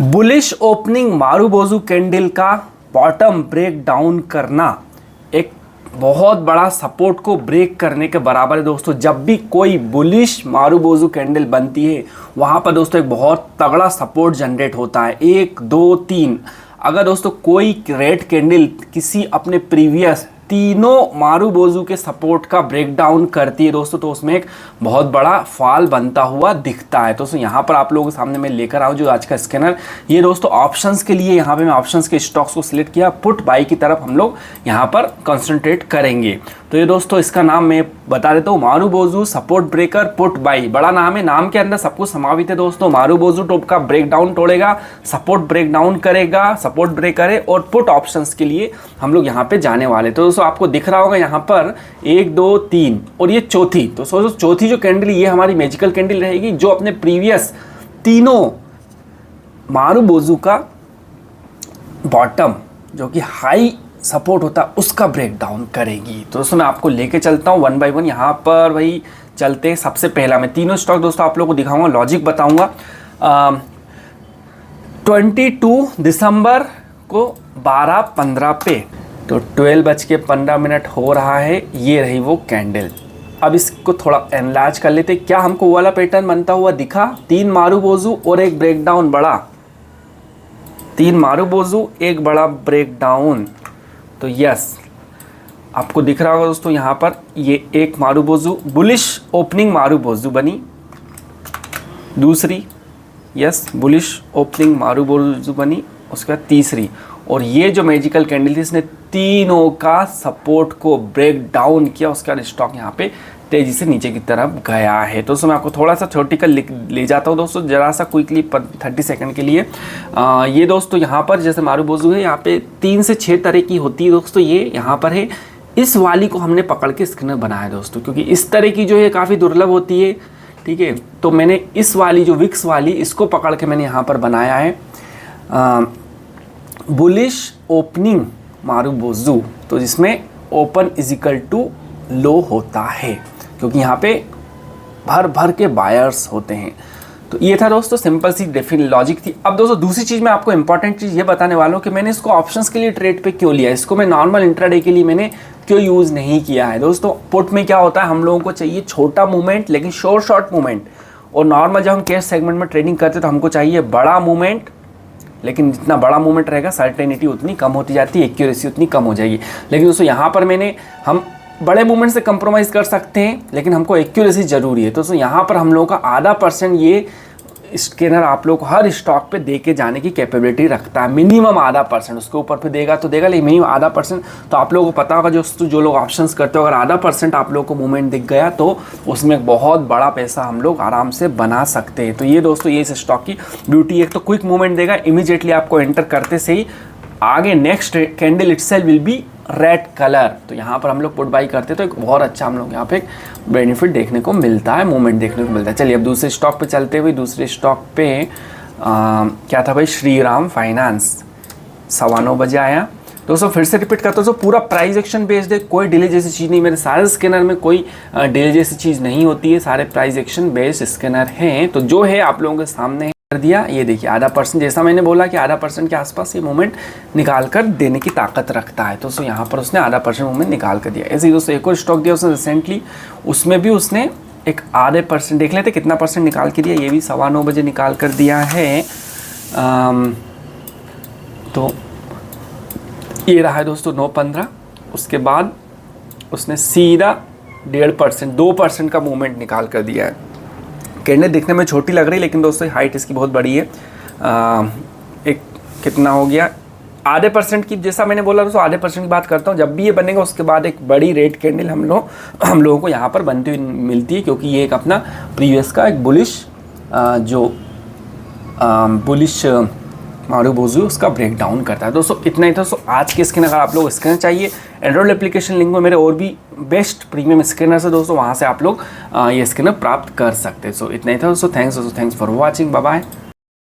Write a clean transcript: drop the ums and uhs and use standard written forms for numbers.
Bullish opening marubozu candle का bottom break down करना एक बहुत बड़ा सपोर्ट को ब्रेक करने के बराबर है दोस्तों। जब भी कोई बुलिश मारुबोजू कैंडल बनती है वहाँ पर दोस्तों एक बहुत तगड़ा सपोर्ट जनरेट होता है। 1 2 3 अगर दोस्तों कोई रेड कैंडल किसी अपने प्रीवियस तीनों मारुबोजू के सपोर्ट का ब्रेकडाउन करती है दोस्तों, तो उसमें एक बहुत बड़ा फॉल बनता हुआ दिखता है। तो यहाँ पर आप लोगों के सामने मैं लेकर आऊँ जो आज का स्कैनर, ये दोस्तों ऑप्शंस के लिए यहाँ पे मैं ऑप्शंस के स्टॉक्स को सिलेक्ट किया, पुट बाई की तरफ हम लोग यहाँ पर कंसंट्रेट करेंगे। तो ये दोस्तों इसका नाम मैं बता देता हूँ, marubozu support breaker put by. बड़ा नाम है, नाम के अंदर सब कुछ समावित है दोस्तों। मारुबोजू टॉप का ब्रेकडाउन तोड़ेगा, सपोर्ट ब्रेकडाउन करेगा, सपोर्ट ब्रेक करे, और पुट ऑप्शंस के लिए हम लोग यहाँ पे जाने वाले। तो दोस्तों आपको दिख रहा होगा यहाँ पर 1 2 3 और ये चौथी। तो सोचो चौथी जो कैंडल ये हमारी मैजिकल कैंडल रहेगी जो अपने प्रीवियस तीनों मारुबोजू का बॉटम जो कि हाई सपोर्ट होता है उसका ब्रेक डाउन करेगी। तो दोस्तों मैं आपको लेके चलता हूँ 1 बाय 1 यहाँ पर वही चलते। सबसे पहला मैं तीनों स्टॉक दोस्तों आप लोगों को दिखाऊंगा, लॉजिक बताऊंगा। 22 दिसंबर को 12:15 पे, तो 12:15 हो रहा है, ये रही वो कैंडल। अब इसको थोड़ा एनालाइज कर लेते, क्या हमको वो वाला पैटर्न बनता हुआ दिखा? 3 मारुबोजू और एक ब्रेकडाउन बड़ा, 3 मारुबोजू एक बड़ा ब्रेकडाउन। तो यस आपको दिख रहा होगा दोस्तों यहाँ पर ये एक मारुबोजू बुलिश ओपनिंग मारुबोजू बनी, दूसरी यस बुलिश ओपनिंग मारुबोजू बनी, उसके बाद तीसरी, और ये जो मैजिकल कैंडल थी इसने तीनों का सपोर्ट को ब्रेक डाउन किया। उसके बाद स्टॉक यहाँ पे तेजी से नीचे की तरफ गया है। तो दोस्तों मैं आपको थोड़ा सा थ्योरेटिकल ले जाता हूँ दोस्तों, जरा सा क्विकली 30 सेकंड के लिए। ये दोस्तों यहाँ पर जैसे मारुबोजू है, यहाँ पे 3 से 6 तरह की होती है दोस्तों। ये यहाँ पर है, इस वाली को हमने पकड़ के स्कैनर बनाया दोस्तों, क्योंकि इस तरह की जो है काफ़ी दुर्लभ होती है, ठीक है। तो मैंने इस वाली जो विक्स वाली इसको पकड़ के मैंने यहाँ पर बनाया है बुलिश ओपनिंग मारुबोजू, तो जिसमें ओपन इजिकल टू लो होता है, क्योंकि यहाँ पे भर भर के बायर्स होते हैं। तो ये था दोस्तों सिंपल सी डेफिनेट लॉजिक थी। अब दोस्तों दूसरी चीज़ मैं आपको इंपॉर्टेंट चीज़ ये बताने वाला हूँ कि मैंने इसको ऑप्शंस के लिए ट्रेड पे क्यों लिया, इसको मैं नॉर्मल इंट्राडे के लिए मैंने क्यों यूज़ नहीं किया है। दोस्तों पुट में क्या होता है, हम लोगों को चाहिए छोटा मूवमेंट लेकिन शॉर्ट मूवमेंट, और नॉर्मल जब हम कैश सेगमेंट में ट्रेडिंग करते तो हमको चाहिए बड़ा मूवमेंट, लेकिन जितना बड़ा मूवमेंट रहेगा सर्टेनिटी उतनी कम होती जाती है, एक्यूरेसी उतनी कम हो जाएगी। लेकिन दोस्तों यहाँ पर हम बड़े मूवमेंट से कंप्रोमाइज़ कर सकते हैं, लेकिन हमको एक्यूरेसी ज़रूरी है। तो दोस्तों यहाँ पर हम लोगों का आधा % ये स्कैनर आप लोग को हर स्टॉक पे दे के जाने की कैपेबिलिटी रखता है, मिनिमम आधा %। उसके ऊपर पे देगा तो देगा, लेकिन मिनिमम आधा %। तो आप लोगों को पता होगा जो लोग ऑप्शंस करते हो, अगर आधा % आप लोग को मूवमेंट दिख गया तो उसमें एक बहुत बड़ा पैसा हम लोग आराम से बना सकते हैं। तो ये दोस्तों ये इस स्टॉक की ब्यूटी, एक तो क्विक मूवमेंट देगा, इमीडिएटली आपको एंटर करते से ही आगे next candle itself will be red colour. तो यहाँ पर हम लोग पुट बाई करते तो एक बहुत अच्छा हम लोग यहाँ पे एक बेनिफिट देखने को मिलता है, मूवमेंट देखने को मिलता है। चलिए अब दूसरे स्टॉक पे चलते हुए, दूसरे स्टॉक पे क्या था भाई, श्रीराम फाइनेंस 9:15 बजे आया। दोस्तों फिर से रिपीट करता हूँ, तो पूरा प्राइस एक्शन बेस्ड है, कोई डिले जैसी चीज़ नहीं, मेरे सारे स्कैनर में कोई डिले जैसी चीज़ नहीं होती है, सारे प्राइस एक्शन बेस्ड स्कैनर हैं। तो जो है आप लोगों के सामने कर दिया, ये देखिए आधा %, जैसा मैंने बोला कि आधा % के आसपास ये मूवमेंट निकाल कर देने की ताकत रखता है। तो दोस्तों यहाँ पर उसने आधा % मूवमेंट निकाल कर दिया। ऐसे ही दोस्तों एक और स्टॉक दिया उसने रिसेंटली, उसमें भी उसने एक आधे %, देख लेते कितना % निकाल के दिया, ये भी 9:15 बजे निकाल कर दिया है। तो ये रहा है दोस्तों 9:15। उसके बाद उसने सीधा 1.5%, 2% का मूवमेंट निकाल कर दिया है। कैंडल दिखने में छोटी लग रही है, लेकिन दोस्तों हाइट इसकी बहुत बड़ी है। एक कितना हो गया, आधे % की, जैसा मैंने बोला दोस्तों आधे % की बात करता हूँ। जब भी ये बनेगा उसके बाद एक बड़ी रेड कैंडल हम लोगों को यहाँ पर बनती हुई मिलती है, क्योंकि ये एक अपना प्रीवियस का एक बुलिश बुलिश मारुबोजू उसका ब्रेक डाउन करता है। दोस्तों इतना ही था दोस्तों आज के स्कैनर। अगर आप लोग स्कैनर चाहिए, एंड्रॉइड एप्लीकेशन लिंक में मेरे और भी बेस्ट प्रीमियम स्कैनर है दोस्तों, वहाँ से आप लोग ये स्कैनर प्राप्त कर सकते हैं। सो इतना ही था दोस्तों, thanks for watching, bye bye.